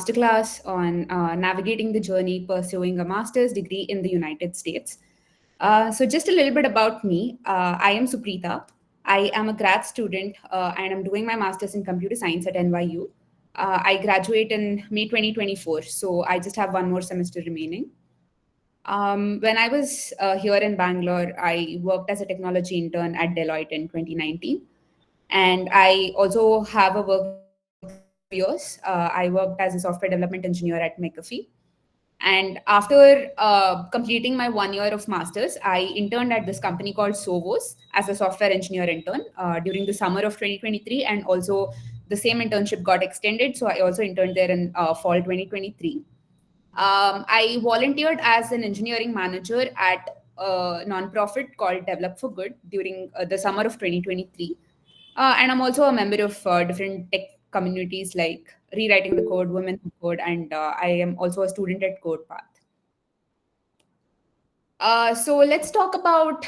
masterclass on navigating the journey pursuing a master's degree in the United States. So, just a little bit about me. I am Supreeta. I am a grad student and I'm doing my master's in computer science at NYU. I graduate in May 2024, so I just have one more semester remaining. When I was here in Bangalore, I worked as a technology intern at Deloitte in 2019. And I also have a work experience of 2 years. I worked as a software development engineer at McAfee. And after completing my 1 year of master's, I interned at this company called Sovos as a software engineer intern during the summer of 2023. And also, the same internship got extended. So I also interned there in fall 2023. I volunteered as an engineering manager at a nonprofit called Develop for Good during the summer of 2023. And I'm also a member of different tech communities like Rewriting the Code, Women Who Code, and I am also a student at CodePath. So let's talk about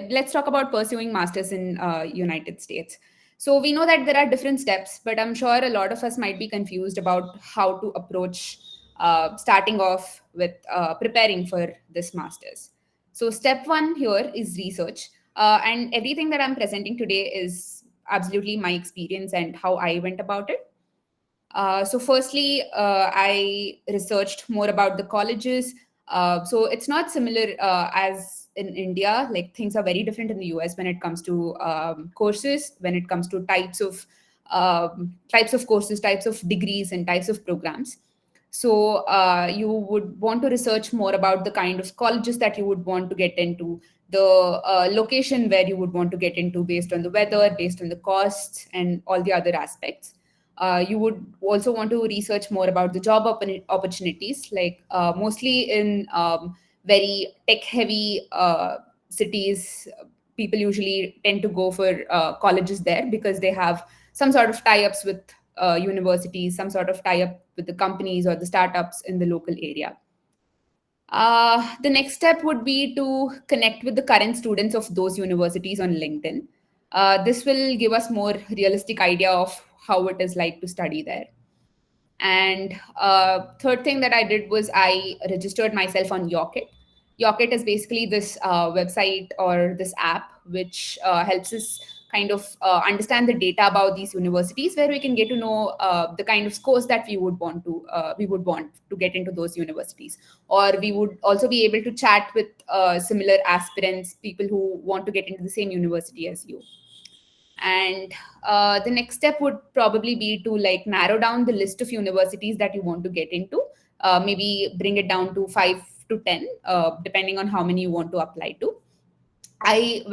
let's talk about pursuing masters in United States. So we know that there are different steps, but I'm sure a lot of us might be confused about how to approach starting off with preparing for this masters. So step one here is research, and everything that I'm presenting today is absolutely my experience and how I went about it. So, firstly, I researched more about the colleges. So, it's not similar as in India. Like things are very different in the US when it comes to courses, when it comes to types of courses, types of degrees, and types of programs. So, you would want to research more about the kind of colleges that you would want to get into, the location where you would want to get into based on the weather, based on the costs, and all the other aspects. You would also want to research more about the job opportunities, like mostly in very tech heavy cities. People usually tend to go for colleges there because they have some sort of tie ups with universities, some sort of tie up with the companies or the startups in the local area. The next step would be to connect with the current students of those universities on LinkedIn. This will give us more realistic idea of how it is like to study there. And third thing that I did was I registered myself on Yocket. Yocket is basically this website or this app which helps us kind of understand the data about these universities, where we can get to know the kind of scores that we would want to get into those universities, or we would also be able to chat with similar aspirants, people who want to get into the same university as you. And the next step would probably be to like narrow down the list of universities that you want to get into, maybe bring it down to 5 to 10, depending on how many you want to apply to. I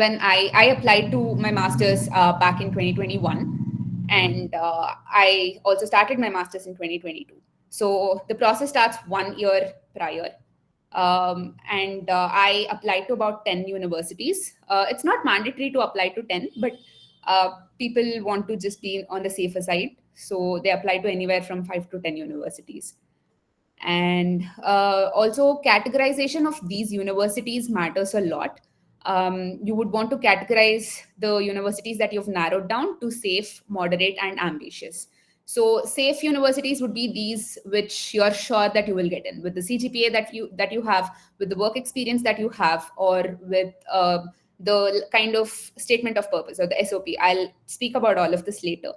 applied to my masters back in 2021, and I also started my masters in 2022. So the process starts 1 year prior. And I applied to about 10 universities. It's not mandatory to apply to 10, but people want to just be on the safer side. So they apply to anywhere from 5 to 10 universities. And also, categorization of these universities matters a lot. You would want to categorize the universities that you've narrowed down to safe, moderate, and ambitious. So, safe universities would be these which you're sure that you will get in with the CGPA that you have, with the work experience that you have, or with the kind of statement of purpose or the SOP. I'll speak about all of this later.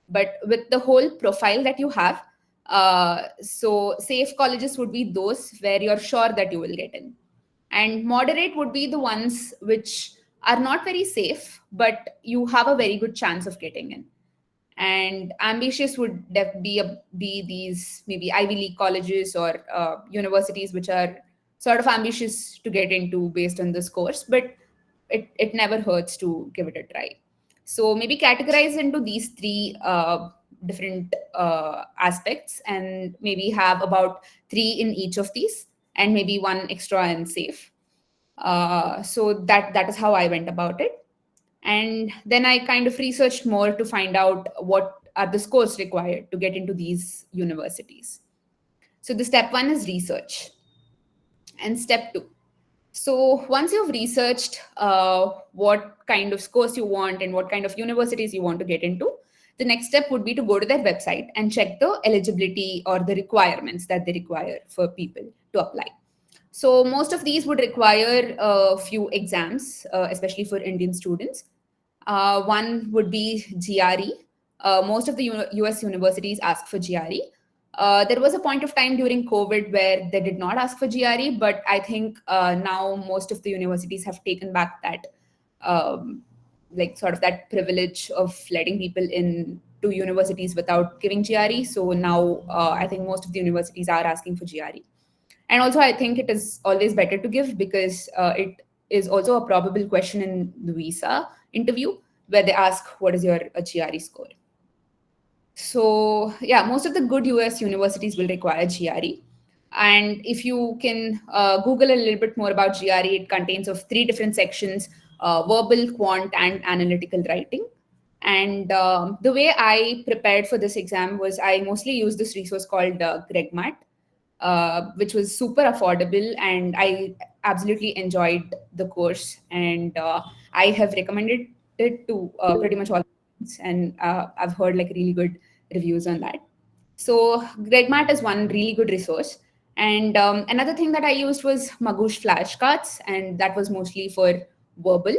But with the whole profile that you have, so safe colleges would be those where you're sure that you will get in. And moderate would be the ones which are not very safe, but you have a very good chance of getting in. And ambitious would be these maybe Ivy League colleges or universities which are sort of ambitious to get into based on this course, but it never hurts to give it a try. So maybe categorize into these three different aspects, and maybe have about three in each of these, and maybe one extra and safe. So that is how I went about it. And then I kind of researched more to find out what are the scores required to get into these universities. So the step one is research. And step two. So once you've researched what kind of scores you want and what kind of universities you want to get into, the next step would be to go to their website and check the eligibility or the requirements that they require for people to apply. So most of these would require a few exams, especially for Indian students. One would be GRE. Most of the US universities ask for GRE. There was a point of time during COVID where they did not ask for GRE, but I think now most of the universities have taken back that, um, like, sort of that privilege of letting people in to universities without giving GRE. So now I think most of the universities are asking for GRE. And also, I think it is always better to give because it is also a probable question in the visa interview where they ask, what is your GRE score? So, yeah, most of the good US universities will require GRE. And if you can Google a little bit more about GRE, it contains of three different sections: verbal, quant, and analytical writing. And the way I prepared for this exam was I mostly used this resource called GregMat, which was super affordable, and I absolutely enjoyed the course. And I have recommended it to pretty much all my friends, and I've heard like really good reviews on that. So GregMat is one really good resource. And another thing that I used was Magoosh flashcards, and that was mostly for verbal.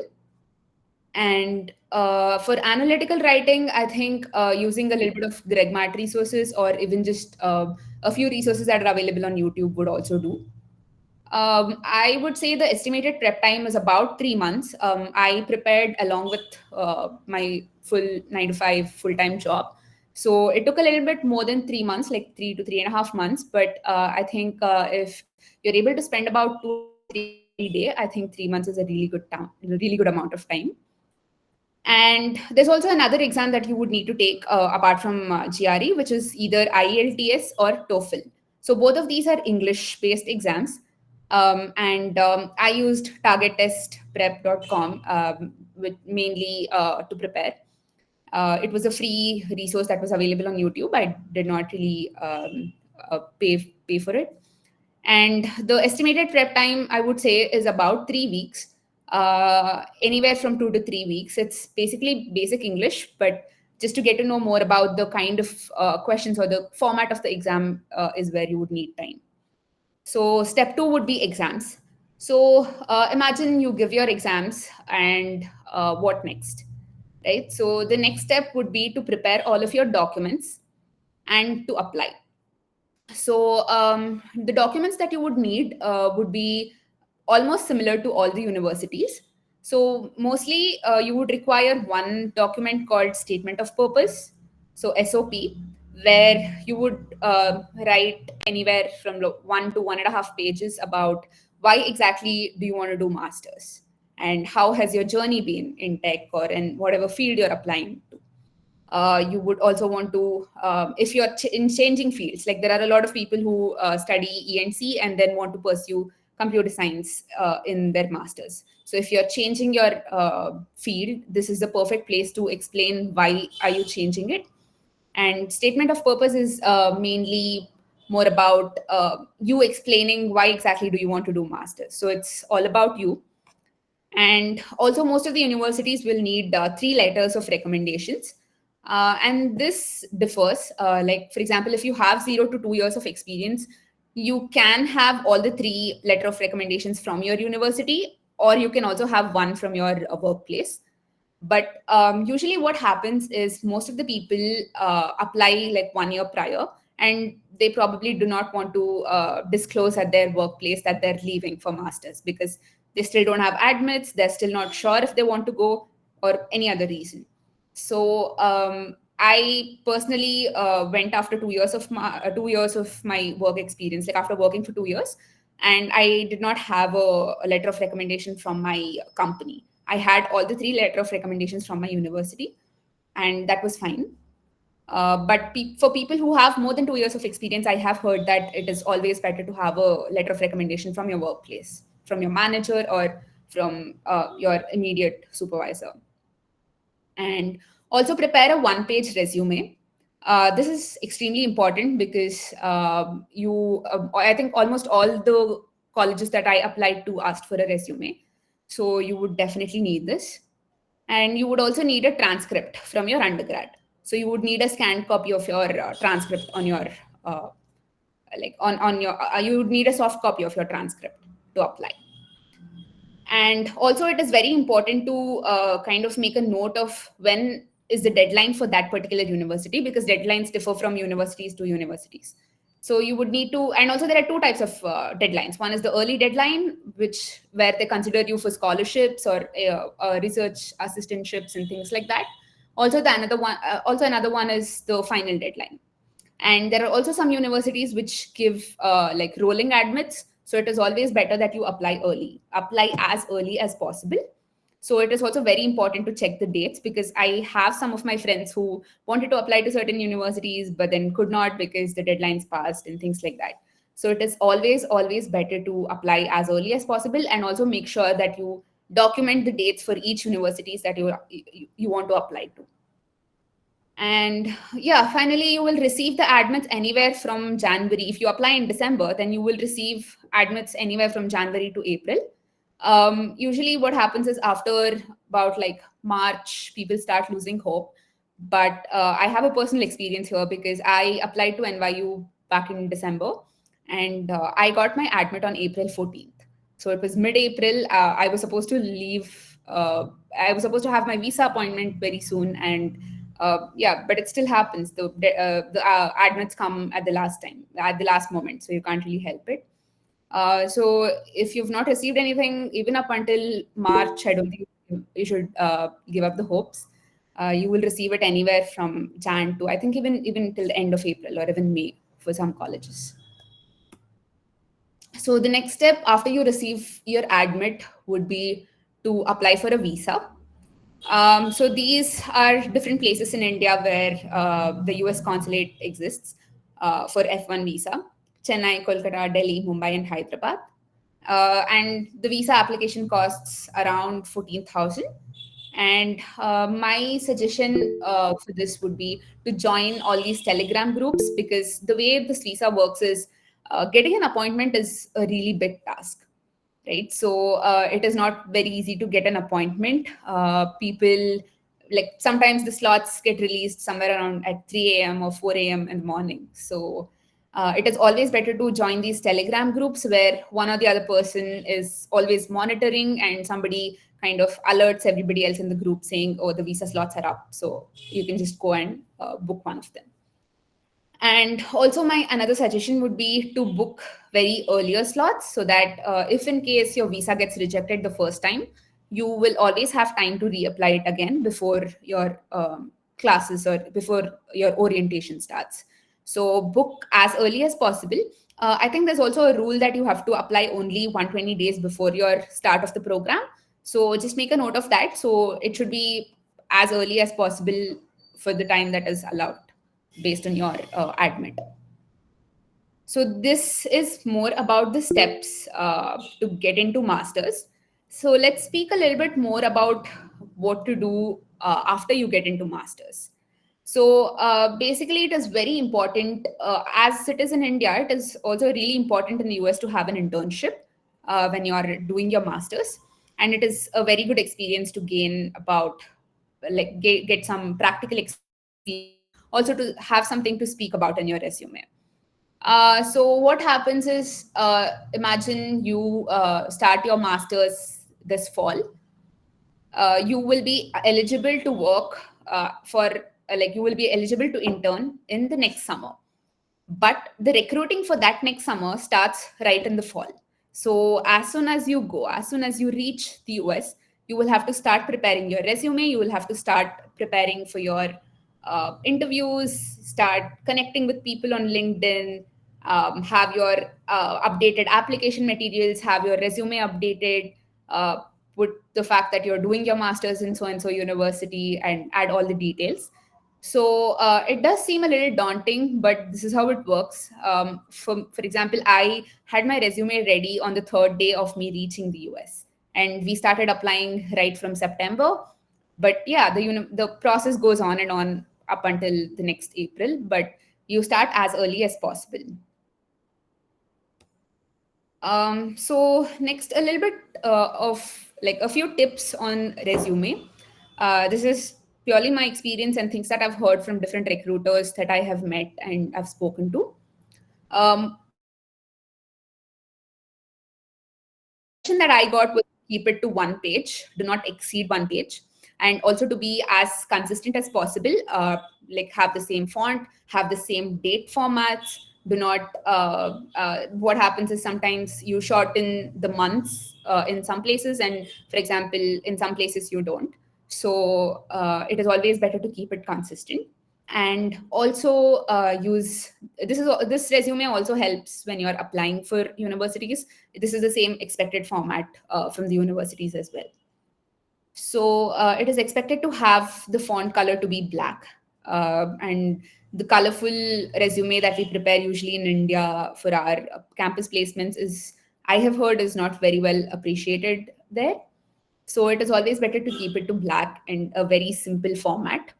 And for analytical writing, I think using a little bit of GregMat resources or even just a few resources that are available on YouTube would also do. I would say the estimated prep time is about 3 months. I prepared along with my full 9 to 5 full time job. So it took a little bit more than 3 months, like 3 to 3.5 months. But I think if you're able to spend about 2 hours every day, I think 3 months is a really good time, a really good amount of time. And there's also another exam that you would need to take apart from GRE, which is either IELTS or TOEFL. So both of these are English-based exams. And I used targettestprep.com mainly to prepare. It was a free resource that was available on YouTube. I did not really pay for it. And the estimated prep time, I would say, is about 3 weeks, anywhere from 2 to 3 weeks. It's basically basic English, but just to get to know more about the kind of questions or the format of the exam is where you would need time. So, step two would be exams. So, imagine you give your exams, and what next? Right? So, the next step would be to prepare all of your documents and to apply. So the documents that you would need would be almost similar to all the universities. So mostly you would require one document called Statement of Purpose, so SOP, where you would write anywhere from 1 to 1.5 pages about why exactly do you want to do masters and how has your journey been in tech or in whatever field you're applying to. You would also want to, if you're in changing fields, like there are a lot of people who study ENC and then want to pursue computer science in their masters. So if you're changing your field, this is the perfect place to explain why are you changing it. And statement of purpose is mainly more about you explaining why exactly do you want to do masters. So it's all about you. And also, most of the universities will need 3 letters of recommendations. And this differs. Like, for example, if you have 0 to 2 years of experience, you can have all the 3 letter of recommendations from your university, or you can also have one from your workplace. But usually, what happens is most of the people apply like 1 year prior, and they probably do not want to disclose at their workplace that they're leaving for masters because they still don't have admits, they're still not sure if they want to go, or any other reason. So I personally went after 2 years of my 2 years of my work experience, like after working for 2 years, and I did not have a letter of recommendation from my company. I had all the 3 letter of recommendations from my university, and that was fine. But for people who have more than 2 years of experience, I have heard that it is always better to have a letter of recommendation from your workplace, from your manager, or from your immediate supervisor. And also prepare a one-page resume. This is extremely important because I think almost all the colleges that I applied to asked for a resume. So you would definitely need this. And you would also need a transcript from your undergrad. So you would need a scanned copy of your transcript on your on your you would need a soft copy of your transcript to apply. And also, it is very important to kind of make a note of when is the deadline for that particular university, because deadlines differ from universities to universities. So you would need to, and also there are two types of deadlines. One is the early deadline, which where they consider you for scholarships or research assistantships and things like that. Also another one is the final deadline. And there are also some universities which give like rolling admits. So it is always better that you apply as early as possible. So it is also very important to check the dates, because I have some of my friends who wanted to apply to certain universities but then could not because the deadlines passed and things like that. So it is always better to apply as early as possible, and also make sure that you document the dates for each universities that you want to apply to. And yeah, finally, you will receive the admits anywhere from January. If you apply in December, then you will receive admits anywhere from January to April. Usually, what happens is after about like March, people start losing hope. But I have a personal experience here, because I applied to NYU back in December, and I got my admit on April 14th. So it was mid-April. I was supposed to leave. I was supposed to have my visa appointment very soon, and yeah, but it still happens. The admits come at the last time, at the last moment, so you can't really help it. So if you've not received anything even up until March, I don't think you should give up the hopes. You will receive it anywhere from Jan to, I think, even till the end of April or even May for some colleges. So the next step after you receive your admit would be to apply for a visa. So these are different places in India where the US consulate exists for F1 visa: Chennai, Kolkata, Delhi, Mumbai, and Hyderabad. And the visa application costs around 14,000. And my suggestion for this would be to join all these Telegram groups, because the way this visa works is getting an appointment is a really big task, right? So it is not very easy to get an appointment. People, like, sometimes the slots get released somewhere around at 3 a.m. or 4 a.m. in the morning. So it is always better to join these Telegram groups where one or the other person is always monitoring, and somebody kind of alerts everybody else in the group saying, oh, the visa slots are up. So you can just go and book one of them. And also, my another suggestion would be to book very earlier slots, so that if in case your visa gets rejected the first time, you will always have time to reapply it again before your classes or before your orientation starts. So book as early as possible. I think there's also a rule that you have to apply only 120 days before your start of the program. So just make a note of that. So it should be as early as possible for the time that is allowed based on your admit. So this is more about the steps to get into masters. So let's speak a little bit more about what to do after you get into masters. So basically, it is very important, as it is in India, it is also really important in the US to have an internship when you are doing your masters. And it is a very good experience to gain about, like, get some practical experience, and also to have something to speak about in your resume. So what happens is, imagine you start your masters this fall. You will be eligible to work for like you will be eligible to intern in the next summer, but the recruiting for that next summer starts right in the fall. So as soon as you reach the US, you will have to start preparing your resume, you will have to start preparing for your interviews, start connecting with people on LinkedIn, have your updated application materials, have your resume updated, put the fact that you're doing your masters in so and so university, and add all the details. So it does seem a little daunting, but this is how it works. For example, I had my resume ready on the third day of me reaching the US, and we started applying right from September. But yeah, the process goes on and on up until the next April. But you start as early as possible. So next, a little bit of like a few tips on resume. This is purely my experience and things that I've heard from different recruiters that I have met and I've spoken to. Suggestion that I got was keep it to one page, do not exceed one page, and also to be as consistent as possible. Like have the same font, have the same date formats. Do not. What happens is sometimes you shorten the months in some places, and for example, in some places you don't. So it is always better to keep it consistent. And also use this resume also helps when you're applying for universities. This is the same expected format from the universities as well. So it is expected to have the font color to be black, and the colorful resume that we prepare usually in India for our campus placements is, I have heard, is not very well appreciated there. So it is always better to keep it to black and a very simple format.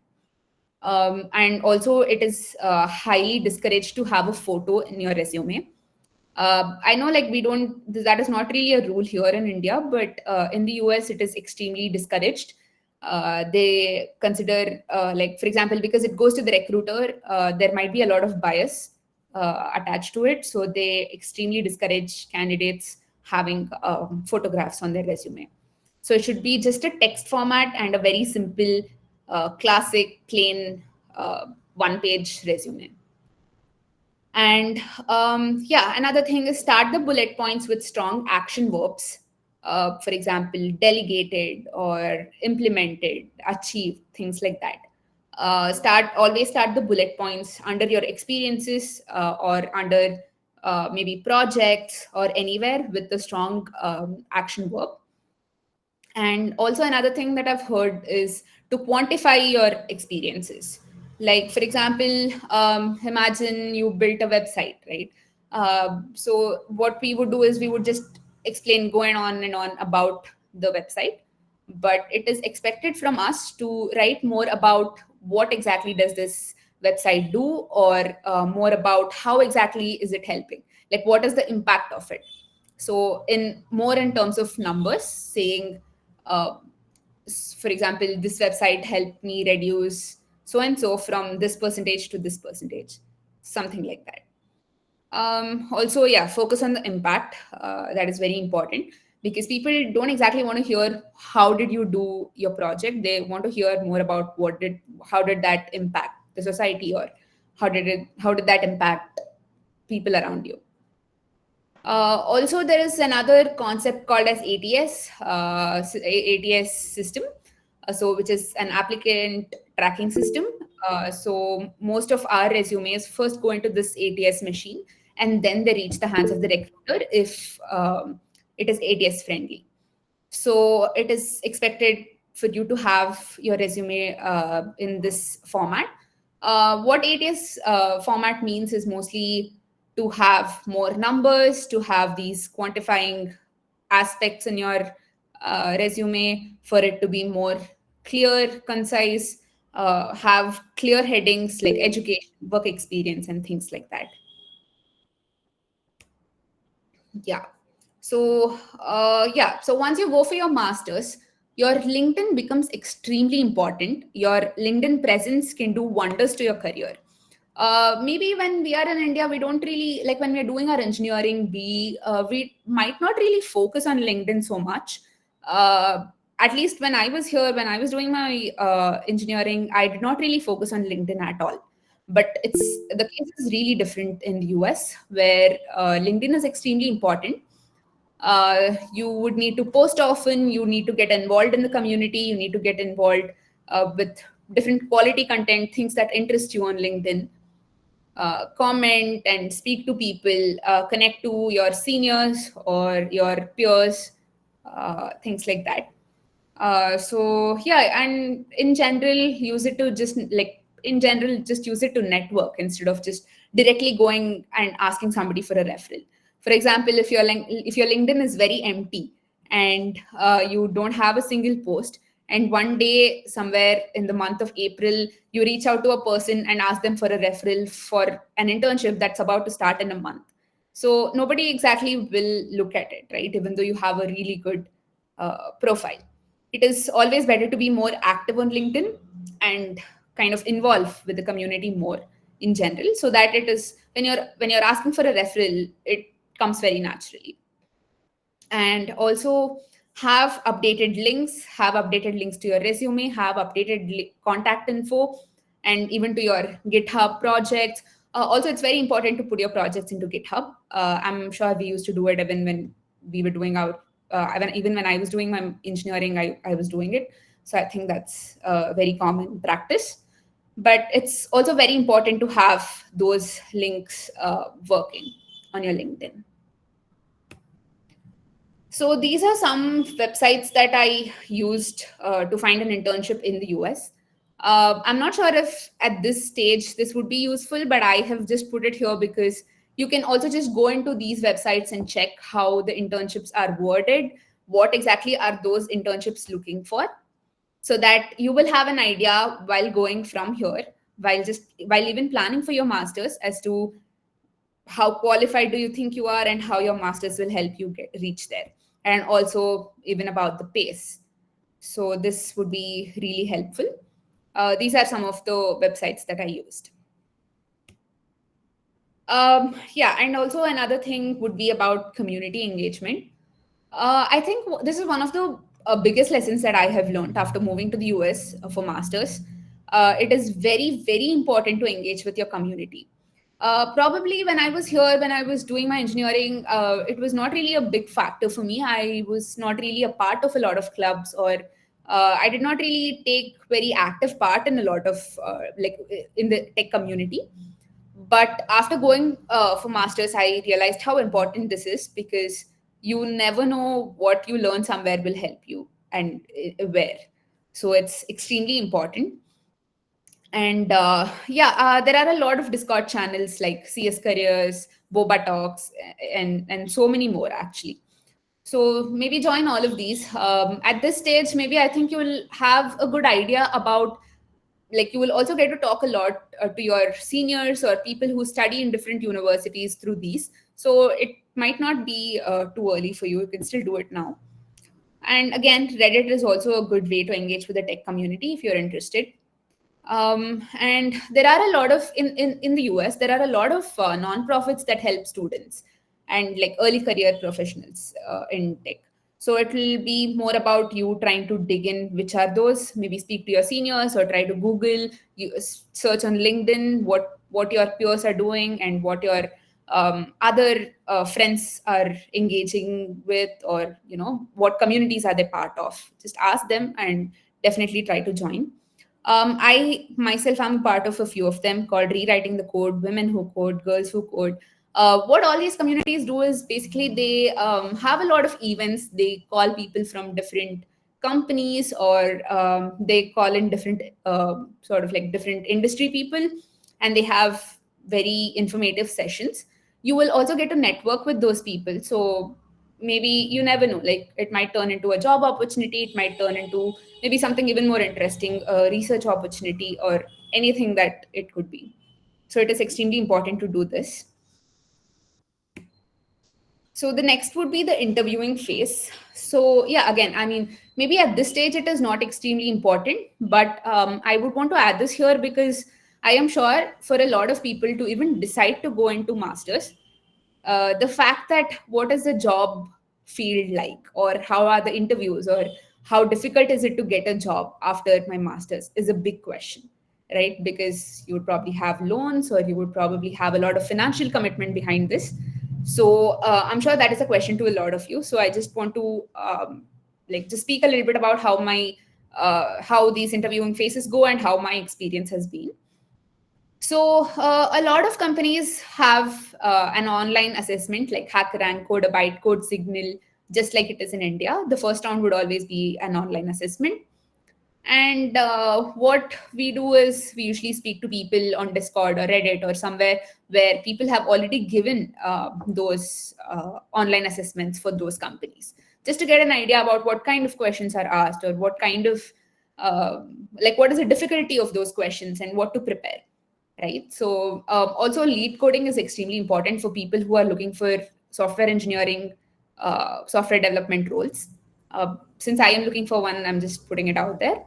And also, it is highly discouraged to have a photo in your resume. I know, like, we don't, that is not really a rule here in India, but in the US, it is extremely discouraged. They consider, like, for example, because it goes to the recruiter, there might be a lot of bias attached to it. So they extremely discourage candidates having photographs on their resume. So it should be just a text format and a very simple, classic, plain one page resume. And yeah, another thing is start the bullet points with strong action verbs. For example, delegated or implemented, achieved, things like that. Always start the bullet points under your experiences or under maybe projects or anywhere with the strong action verb. And also, another thing that I've heard is to quantify your experiences. Like, for example, imagine you built a website, right? So, what we would do is we would just explain going on and on about the website. But it is expected from us to write more about what exactly does this website do, or more about how exactly is it helping? Like, what is the impact of it? So, in more in terms of numbers, saying, uh, for example, this website helped me reduce so and so from this percentage to this percentage, something like that. Also, yeah, focus on the impact. That is very important because people don't exactly want to hear how did you do your project. They want to hear more about how did that impact the society, or how did that impact people around you. Also, there is another concept called as ATS, ATS system, so which is an applicant tracking system. So most of our resumes first go into this ATS machine, and then they reach the hands of the recruiter if it is ATS friendly. So it is expected for you to have your resume in this format. What ATS format means is mostly to have more numbers, to have these quantifying aspects in your resume, for it to be more clear, concise, have clear headings like education, work experience, and things like that. Yeah. So, yeah. So once you go for your masters, your LinkedIn becomes extremely important. Your LinkedIn presence can do wonders to your career. Maybe when we are in India, we don't really like when we're doing our engineering. We might not really focus on LinkedIn so much. Uh, at least when I was here, when I was doing my engineering, I did not really focus on LinkedIn at all. But it's the case is really different in the US, where LinkedIn is extremely important. You would need to post often, you need to get involved in the community, you need to get involved with different quality content, things that interest you on LinkedIn. Comment and speak to people, connect to your seniors or your peers, things like that. So yeah, and in general, use it to just like in general, just use it to network instead of just directly going and asking somebody for a referral. For example, if your LinkedIn is very empty and you don't have a single post, and one day somewhere in the month of April you reach out to a person and ask them for a referral for an internship that's about to start in a month, so nobody exactly will look at it, right? Even though you have a really good profile, it is always better to be more active on LinkedIn. and kind of involve with the community more in general, so that it is when you're asking for a referral, it comes very naturally. And also have updated links to your resume, have updated contact info, and even to your GitHub projects. Also, it's very important to put your projects into GitHub. I'm sure we used to do it even when we were doing our even when I was doing my engineering, I was doing it. So I think that's a very common practice. But it's also very important to have those links working on your LinkedIn. So these are some websites that I used to find an internship in the US. I'm not sure if at this stage this would be useful, but I have just put it here because you can also just go into these websites and check how the internships are worded, what exactly are those internships looking for, so that you will have an idea while going from here, while even planning for your masters, as to how qualified do you think you are and how your masters will help you reach there, and also even about the pace. So this would be really helpful. These are some of the websites that I used. Yeah, and also another thing would be about community engagement. I think this is one of the biggest lessons that I have learned after moving to the US for masters. It is very, very important to engage with your community. Probably when I was doing my engineering, it was not really a big factor for me. I was not really a part of a lot of clubs, or I did not really take very active part in a lot of in the tech community. But after going for masters, I realized how important this is, because you never know what you learn somewhere will help you, and where. So it's extremely important. And there are a lot of Discord channels like CS Careers, Boba Talks, and so many more actually. So maybe join all of these. At this stage, maybe I think you will have a good idea about, like, you will also get to talk a lot to your seniors or people who study in different universities through these. So it might not be too early for you. You can still do it now. And again, Reddit is also a good way to engage with the tech community if you're interested. And there are a lot of in the US, there are a lot of nonprofits that help students and like early career professionals in tech. So it will be more about you trying to dig in which are those. Maybe speak to your seniors or try to Google, search on LinkedIn what your peers are doing and what your other friends are engaging with, or what communities are they part of. Just ask them and definitely try to join. I myself am a part of a few of them called Rewriting the Code, Women Who Code, Girls Who Code. What all these communities do is basically they have a lot of events. They call people from different companies, or they call in different sort of like different industry people, and they have very informative sessions. You will also get to network with those people. So maybe you never know, like it might turn into a job opportunity, it might turn into maybe something even more interesting, a research opportunity, or anything that it could be. So it is extremely important to do this. So the next would be the interviewing phase. So yeah, again, I mean, maybe at this stage it is not extremely important, but I would want to add this here because I am sure for a lot of people to even decide to go into masters, the fact that what is the job field like, or how are the interviews, or how difficult is it to get a job after my masters, is a big question, right? Because you would probably have loans, or you would probably have a lot of financial commitment behind this. So I'm sure that is a question to a lot of you. So I just want to just speak a little bit about how these interviewing phases go and how my experience has been. So a lot of companies have an online assessment like HackerRank, CodeAbyte, CodeSignal, just like it is in India. The first round would always be an online assessment. And what we do is we usually speak to people on Discord or Reddit or somewhere where people have already given those online assessments for those companies, just to get an idea about what kind of questions are asked, or what kind of what is the difficulty of those questions and what to prepare, right? So also lead coding is extremely important for people who are looking for software engineering, software development roles. Since I am looking for one, I'm just putting it out there.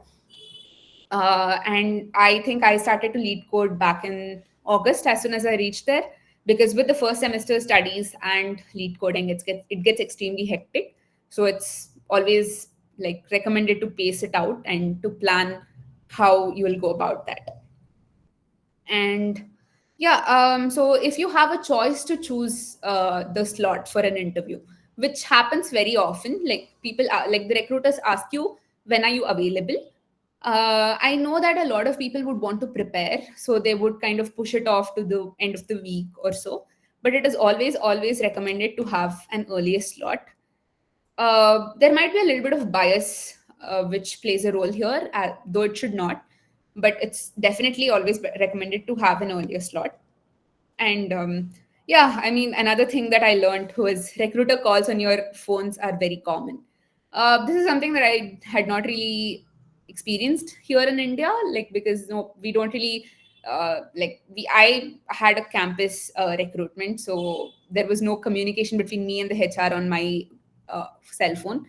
And I think I started to lead code back in August as soon as I reached there, because with the first semester studies and lead coding, it gets extremely hectic. So it's always like recommended to pace it out and to plan how you will go about that. And yeah, so if you have a choice to choose the slot for an interview, which happens very often, like like the recruiters ask you, when are you available? I know that a lot of people would want to prepare, so they would kind of push it off to the end of the week or so. But it is always recommended to have an earlier slot. There might be a little bit of bias which plays a role here, though it should not. But it's definitely always recommended to have an earlier slot. And yeah, I mean, another thing that I learned was recruiter calls on your phones are very common. This is something that I had not really experienced here in India, like because no, we don't really like we. I had a campus recruitment, so there was no communication between me and the HR on my cell phone.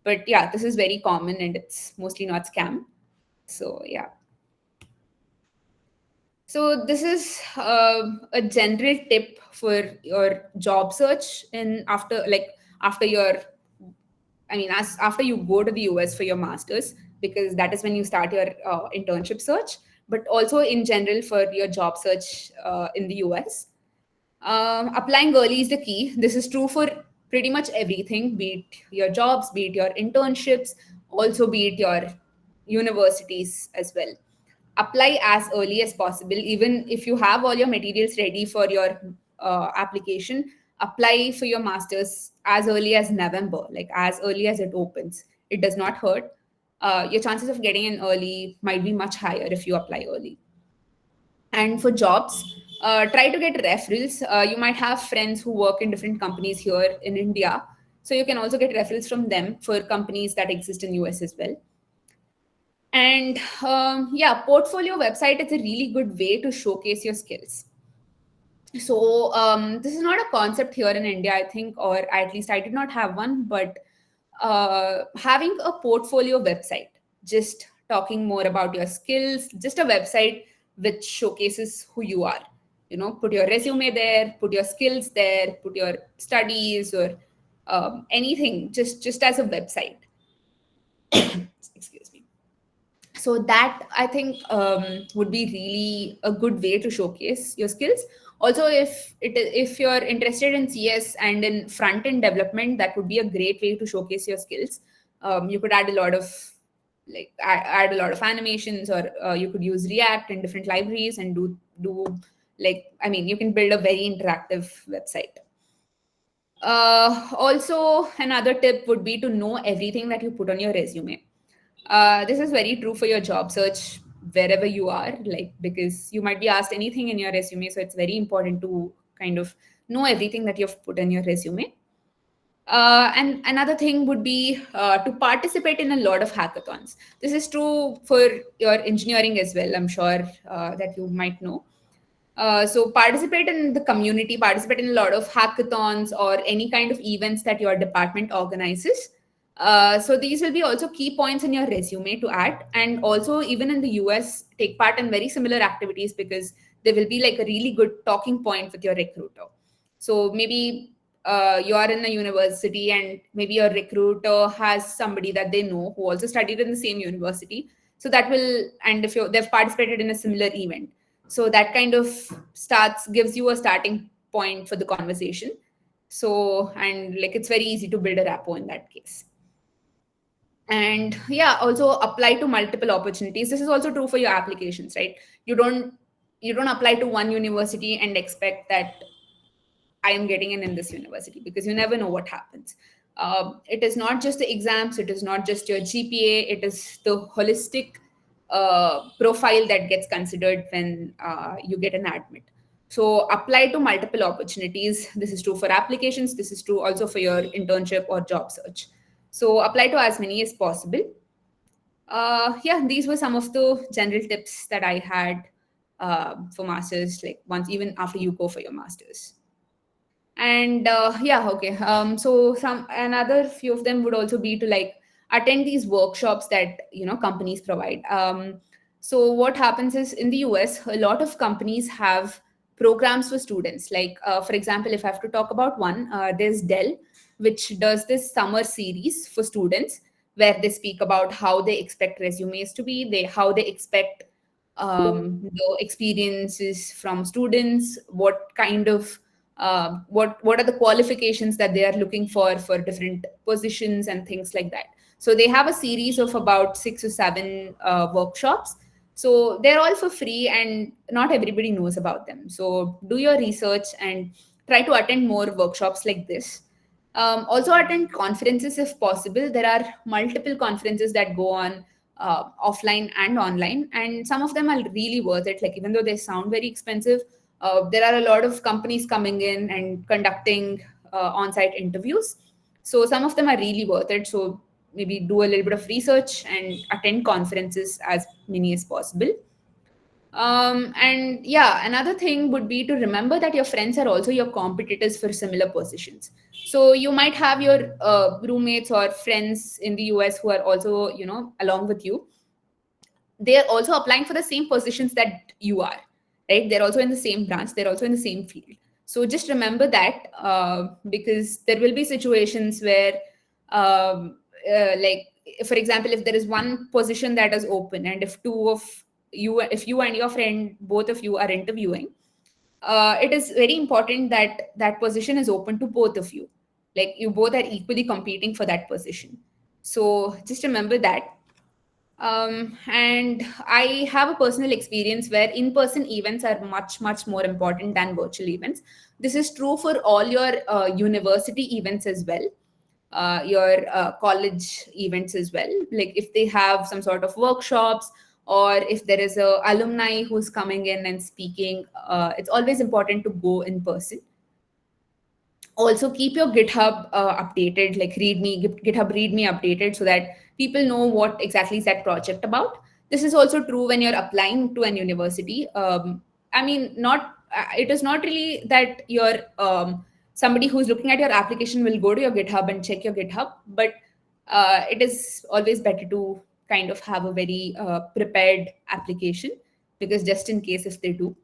But yeah, this is very common and it's mostly not scam. So yeah. So this is a general tip for your job search in after like after your I mean as after you go to the US for your masters, because that is when you start your internship search, but also in general for your job search in the US. Applying early is the key. This is true for pretty much everything, be it your jobs, be it your internships, also be it your universities as well. Apply as early as possible. Even if you have all your materials ready for your application, apply for your masters as early as November, like as early as it opens. It does not hurt. Your chances of getting in early might be much higher if you apply early. And for jobs, try to get referrals. You might have friends who work in different companies here in India, so you can also get referrals from them for companies that exist in US as well. And yeah, portfolio website is a really good way to showcase your skills. So this is not a concept here in India, I think, or at least I did not have one. But having a portfolio website, just talking more about your skills, just a website which showcases who you are. You know, put your resume there, put your skills there, put your studies or anything, just as a website. Excuse me. So that I think would be really a good way to showcase your skills. Also, if you're interested in CS and in front end development, that would be a great way to showcase your skills. You could add a lot of add a lot of animations, or you could use React and different libraries and do like, I mean, you can build a very interactive website. Also, another tip would be to know everything that you put on your resume. This is very true for your job search wherever you are, like, because you might be asked anything in your resume. So it's very important to kind of know everything that you've put in your resume. And another thing would be to participate in a lot of hackathons. This is true for your engineering as well, I'm sure that you might know. So participate in the community, participate in a lot of hackathons or any kind of events that your department organizes. So these will be also key points in your resume to add. And also, even in the US, take part in very similar activities, because there will be like a really good talking point with your recruiter. So maybe you are in a university and maybe your recruiter has somebody that they know who also studied in the same university. So that will, and if they've participated in a similar event, so that kind of starts gives you a starting point for the conversation. So, and like it's very easy to build a rapport in that case. And yeah, also apply to multiple opportunities. This is also true for your applications, right? You don't apply to one university and expect that I am getting in this university, because you never know what happens. It is not just the exams, it is not just your GPA, it is the holistic profile that gets considered when you get an admit. So apply to multiple opportunities. This is true for applications, this is true also for your internship or job search. So apply to as many as possible. Yeah, these were some of the general tips that I had for masters, like once even after you go for your masters. And yeah, okay, so some another few of them would also be to like attend these workshops that companies provide. So what happens is in the US, a lot of companies have programs for students. Like, for example, if I have to talk about one, there's Dell, which does this summer series for students where they speak about how they expect resumes to be, how they expect the experiences from students, what kind of what are the qualifications that they are looking for different positions and things like that. So they have a series of about 6 or 7 workshops. So they're all for free and not everybody knows about them. So do your research and try to attend more workshops like this. Also attend conferences if possible. There are multiple conferences that go on offline and online, and some of them are really worth it. Like, even though they sound very expensive, there are a lot of companies coming in and conducting on-site interviews. So some of them are really worth it. So maybe do a little bit of research and attend conferences as many as possible. And yeah, another thing would be to remember that your friends are also your competitors for similar positions. So you might have your roommates or friends in the US who are also, along with you. They are also applying for the same positions that you are, right? They're also in the same branch, they're also in the same field. So just remember that, because there will be situations where, like, for example, if there is one position that is open, and if you and your friend, both of you are interviewing, it is very important that that position is open to both of you. Like, you both are equally competing for that position. So just remember that. And I have a personal experience where in person events are much, much more important than virtual events. This is true for all your university events as well, your college events as well. Like, if they have some sort of workshops, or if there is a alumni who's coming in and speaking, it's always important to go in person. Also keep your github updated, like github readme updated, so that people know what exactly is that project about. This is also true when you're applying to an university. I mean, not it is not really that you're somebody who's looking at your application will go to your github and check your github, but it is always better to kind of have a very prepared application, because just in case if they do.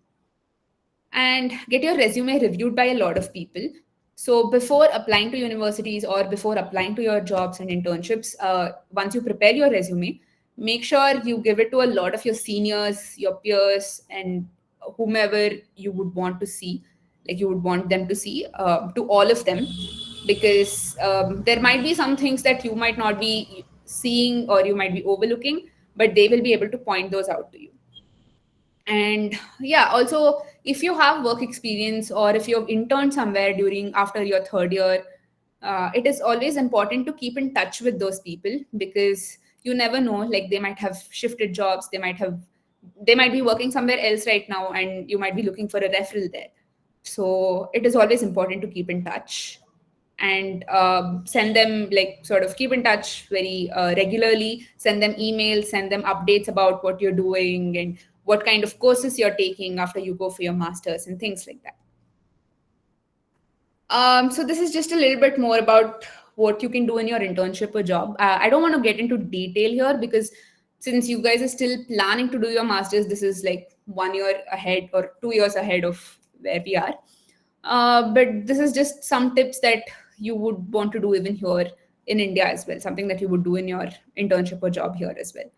And get your resume reviewed by a lot of people. So before applying to universities or before applying to your jobs and internships, once you prepare your resume, make sure you give it to a lot of your seniors, your peers, and whomever you would want to see, like you would want them to see, to all of them, because there might be some things that you might not be seeing or you might be overlooking, but they will be able to point those out to you. And yeah, also, if you have work experience or if you've interned somewhere during after your third year, it is always important to keep in touch with those people, because you never know, like they might have shifted jobs, they might be working somewhere else right now, and you might be looking for a referral there. So it is always important to keep in touch, and send them, like, sort of keep in touch very regularly, send them emails, send them updates about what you're doing and what kind of courses you're taking after you go for your masters and things like that. So this is just a little bit more about what you can do in your internship or job. I don't want to get into detail here, because since you guys are still planning to do your masters, this is like 1 year ahead or 2 years ahead of where we are. But this is just some tips that you would want to do even here in India as well, something that you would do in your internship or job here as well.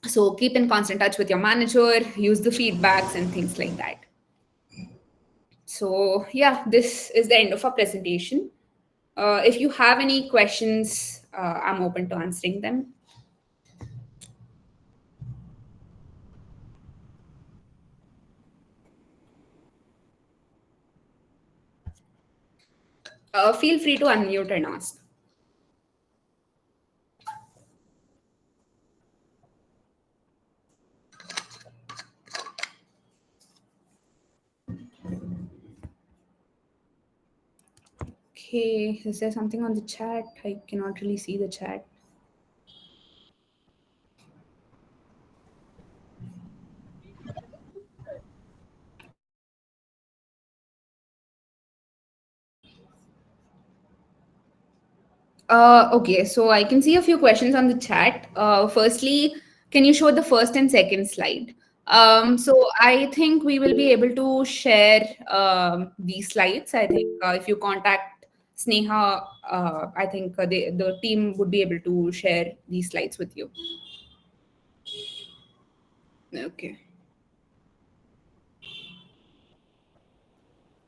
So keep in constant touch with your manager, use the feedbacks and things like that. So yeah, this is the end of our presentation. If you have any questions, I'm open to answering them. Feel free to unmute and ask. Okay, is there something on the chat? I cannot really see the chat. Okay, so I can see a few questions on the chat. Firstly, Can you show the first and second slide? So I think we will be able to share these slides. I think if you contact Sneha, I think the team would be able to share these slides with you. Okay.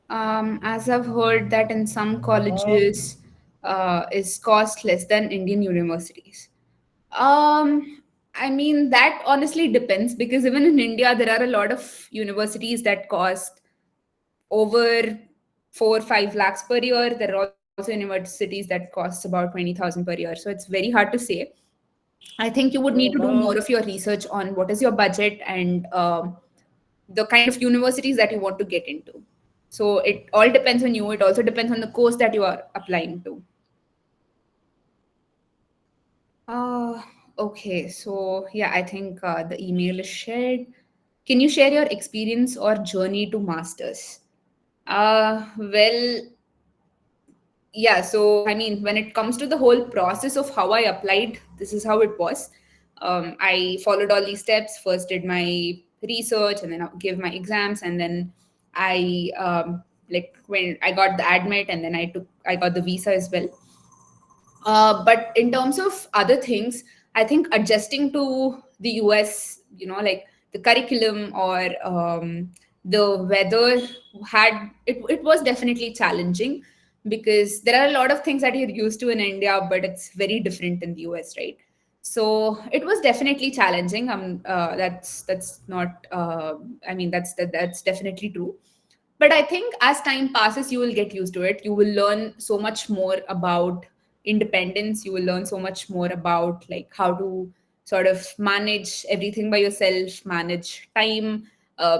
As I've heard that in some colleges is cost less than Indian universities. I mean, that honestly depends because even in India, there are a lot of universities that cost over 4 or 5 lakhs per year. There are also universities that cost about 20,000 per year. So it's very hard to say. I think you would need to do more of your research on what is your budget and the kind of universities that you want to get into. So it all depends on you. It also depends on the course that you are applying to. Uh, okay, so yeah, I think the email is shared. Can you share your experience or journey to masters? Well, yeah, so I mean, when it comes to the whole process of how I applied, this is how it was. I followed all these steps. First, did my research, and then I gave my exams, and then I like when I got the admit, and then I got the visa as well. But in terms of other things, I think adjusting to the US, like the curriculum or the weather it was definitely challenging because there are a lot of things that you're used to in India, but it's very different in the US, right? So it was definitely challenging. That's not. I mean, that's definitely true. But I think as time passes, you will get used to it. You will learn so much more about independence. You will learn so much more about like how to sort of manage everything by yourself, manage time,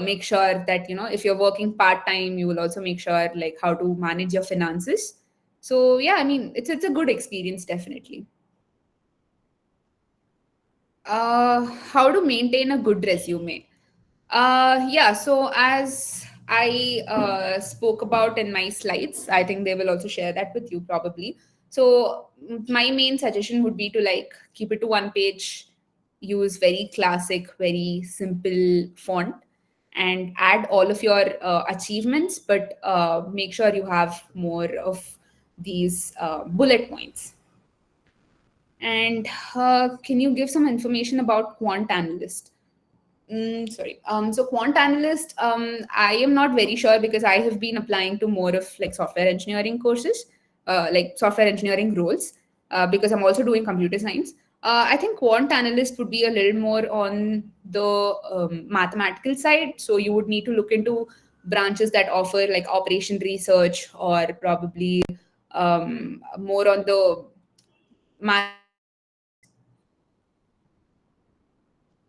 make sure that if you're working part time, you will also make sure like how to manage your finances. So yeah, I mean it's a good experience definitely. How to maintain a good resume? Yeah, so as I spoke about in my slides, I think they will also share that with you probably. So, my main suggestion would be to like keep it to one page, use very classic, very simple font, and add all of your achievements, but make sure you have more of these bullet points. And can you give some information about quant analyst? Sorry. So quant analyst, I am not very sure because I have been applying to more of like software engineering courses, like software engineering roles, because I'm also doing computer science. I think quant analyst would be a little more on the mathematical side. So you would need to look into branches that offer like operation research or probably more on the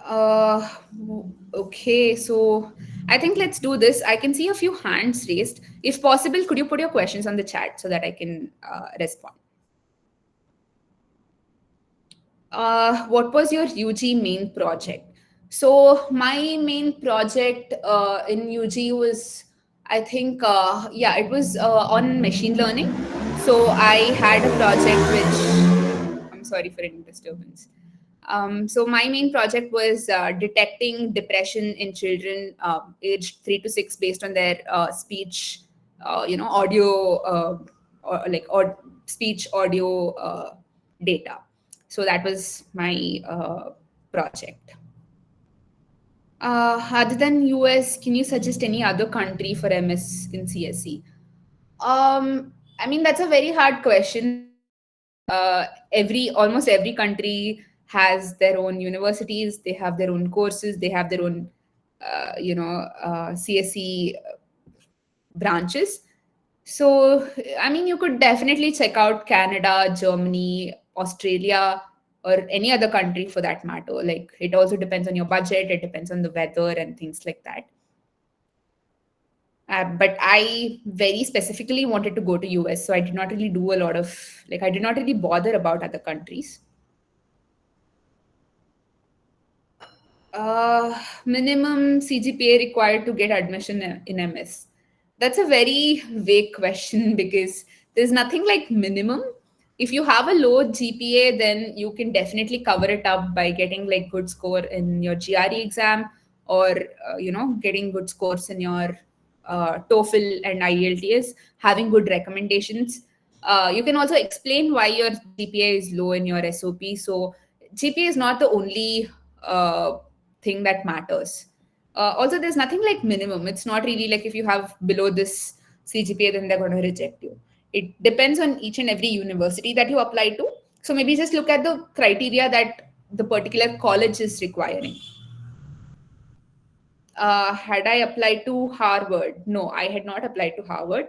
Uh, okay, so I think let's do this. I can see a few hands raised. If possible, could you put your questions on the chat so that I can respond? What was your UG main project? So my main project in UG was, I think, yeah, it was on machine learning. So I had a project which, I'm sorry for any disturbance. So my main project was detecting depression in children aged 3 to 6 based on their speech, audio, or speech audio data. So that was my project. Other than US, can you suggest any other country for MS in CSE? I mean, that's a very hard question because every almost every country has their own universities, they have their own courses, they have their own, CSE branches. So, I mean, you could definitely check out Canada, Germany, Australia, or any other country for that matter. Like, it also depends on your budget, it depends on the weather and things like that. But I very specifically wanted to go to US, so I did not really do a lot of like I did not really bother about other countries. Minimum CGPA required to get admission in MS. That's a very vague question because there's nothing like minimum. If you have a low GPA, then you can definitely cover it up by getting like good score in your GRE exam, or getting good scores in your TOEFL and IELTS, having good recommendations. You can also explain why your GPA is low in your SOP. So GPA is not the only thing that matters. Also, there's nothing like minimum. It's not really like if you have below this CGPA, then they're going to reject you. It depends on each and every university that you apply to. So maybe just look at the criteria that the particular college is requiring. Had I applied to Harvard? No, I had not applied to Harvard.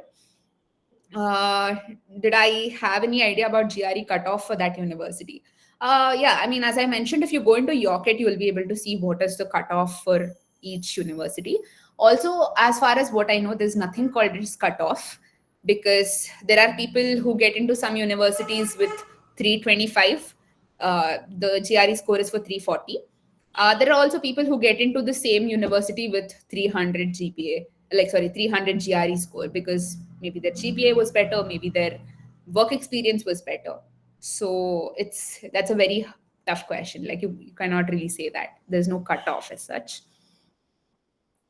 uh, did I have any idea about GRE cutoff for that university? Yeah, I mean, as I mentioned, if you go into Yorket, you will be able to see what is the cutoff for each university. Also, as far as what I know, there's nothing called as cutoff, because there are people who get into some universities with 325. The GRE score is for 340. There are also people who get into the same university with 300 GPA, like sorry, 300 GRE score, because maybe their GPA was better, maybe their work experience was better. So that's a very tough question. Like you cannot really say that. There's no cutoff as such.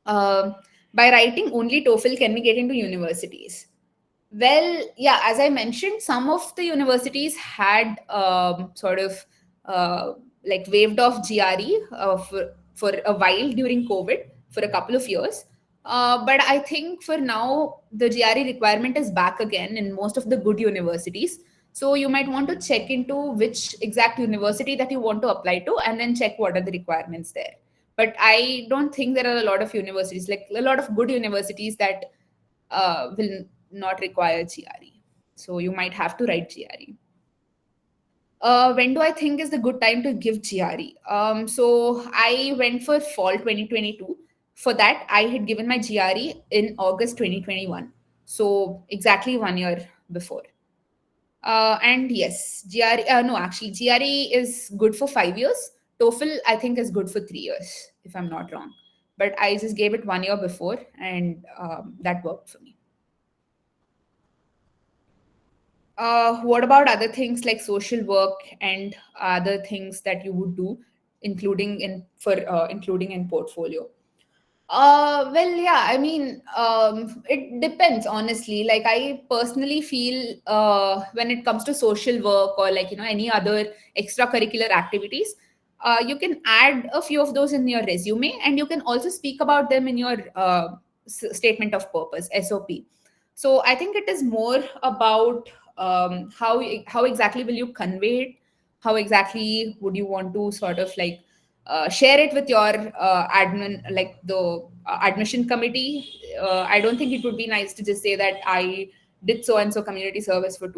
Um, by writing only TOEFL can we get into universities? Well, yeah, as I mentioned, some of the universities had sort of uh, like waived off GRE for a while during COVID for a couple of years. But I think for now, the GRE requirement is back again in most of the good universities. So you might want to check into which exact university that you want to apply to, and then check what are the requirements there. But I don't think there are a lot of universities, like a lot of good universities, that will not require GRE. So you might have to write GRE. When do I think is the good time to give GRE? So I went for fall 2022. For that, I had given my GRE in August 2021. So exactly 1 year before. And yes, GRE, no, actually, GRE is good for 5 years. TOEFL, I think, is good for 3 years, if I'm not wrong. But I just gave it 1 year before, and that worked for me. What about other things like social work and other things that you would do, including in portfolio? Well, yeah, I mean, it depends, honestly. Like, I personally feel when it comes to social work, or like, any other extracurricular activities, you can add a few of those in your resume, and you can also speak about them in your statement of purpose, SOP. So I think it is more about how exactly will you convey it? How exactly would you want to sort of like share it with your admin, like the admission committee? I don't think it would be nice to just say that I did so and so community service for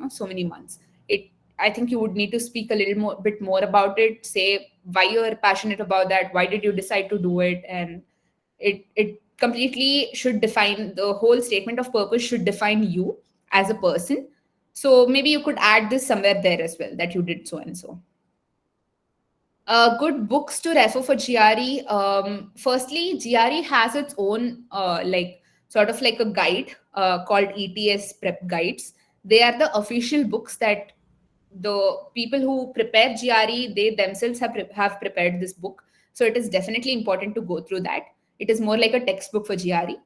so many months. It I think you would need to speak a little more bit more about it, say why you're passionate about that, why did you decide to do it, and it completely should define, the whole statement of purpose should define you as a person. So maybe you could add this somewhere there as well, that you did so and so. Good books to refer for GRE. Firstly, GRE has its own like sort of like a guide called ETS Prep Guides. They are the official books that the people who prepare GRE, they themselves have prepared this book. So it is definitely important to go through that. It is more like a textbook for GRE.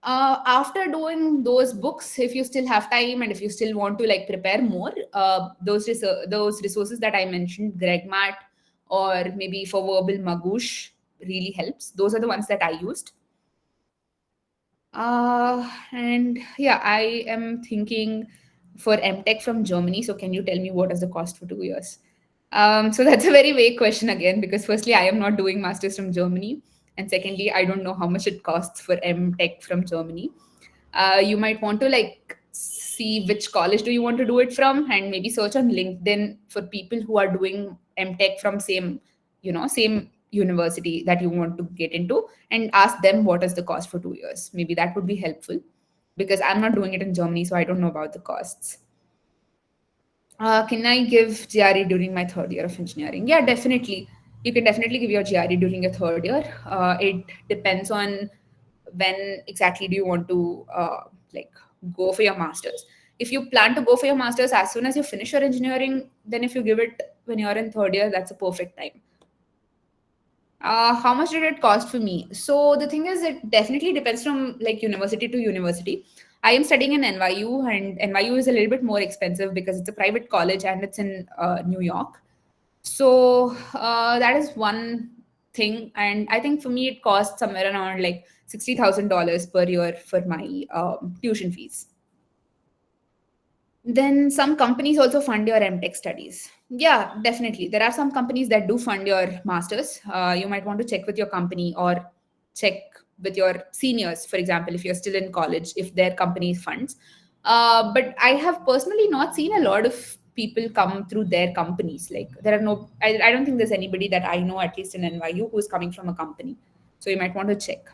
After doing those books, if you still have time and if you still want to like prepare more, those resources that I mentioned, GregMat, or maybe for verbal Magoosh, really helps. Those are the ones that I used. And yeah, I am thinking for MTech from Germany. So can you tell me what is the cost for 2 years? So that's a very vague question again, because firstly, I am not doing masters from Germany, and secondly, I don't know how much it costs for MTech from Germany. You might want to like see which college do you want to do it from, and maybe search on LinkedIn for people who are doing MTech from same university that you want to get into, and ask them what is the cost for 2 years. Maybe that would be helpful, because I'm not doing it in Germany, so I don't know about the costs. Can I give GRE during my third year of engineering? Yeah, definitely. You can definitely give your GRE during your third year. It depends on when exactly do you want to like go for your masters. if you plan to go for your master's as soon as you finish your engineering, then if you give it when you're in third year, that's a perfect time. How much did it cost for me? So the thing is, it definitely depends from like university to university. I am studying in NYU, and NYU is a little bit more expensive because it's a private college and it's in New York. So that is one thing, and I think for me it costs somewhere around like $60,000 per year for my tuition fees. Then some companies also fund your MTech studies. Yeah, definitely. There are some companies that do fund your masters. You might want to check with your company or check with your seniors, for example, if you're still in college, if their company funds. But I have personally not seen a lot of people come through their companies. Like there are no, I don't think there's anybody that I know, at least in NYU, who's coming from a company. So you might want to check.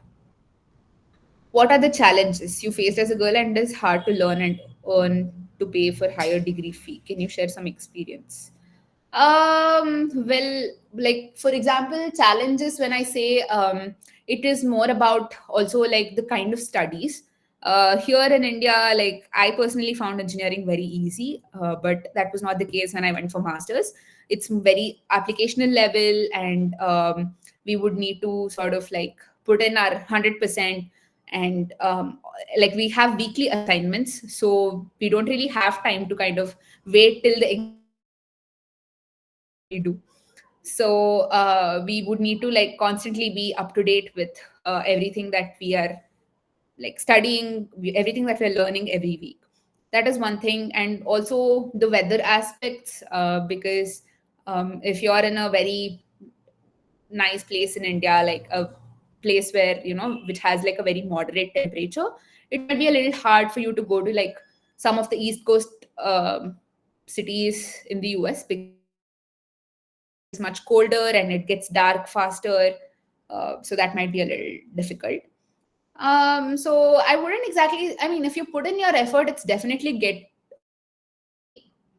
What are the challenges you faced as a girl, and it's hard to learn and earn to pay for higher degree fee? Can you share some experience? Well, like for example, challenges, when I say it is more about also like the kind of studies. Here in India, like I personally found engineering very easy, but that was not the case when I went for masters. It's very applicational level, and we would need to sort of like put in our 100%. And like we have weekly assignments, so we don't really have time to kind of wait till the exam to study. That's what we usually do. So we would need to like constantly be up to date with everything that we are like studying, everything that we're learning every week. That is one thing. And also the weather aspects, because if you're in a very nice place in India, like a place where, which has like a very moderate temperature, it might be a little hard for you to go to like some of the East Coast cities in the US, because it is much colder and it gets dark faster. So that might be a little difficult. So I wouldn't exactly, I mean, if you put in your effort, it's definitely very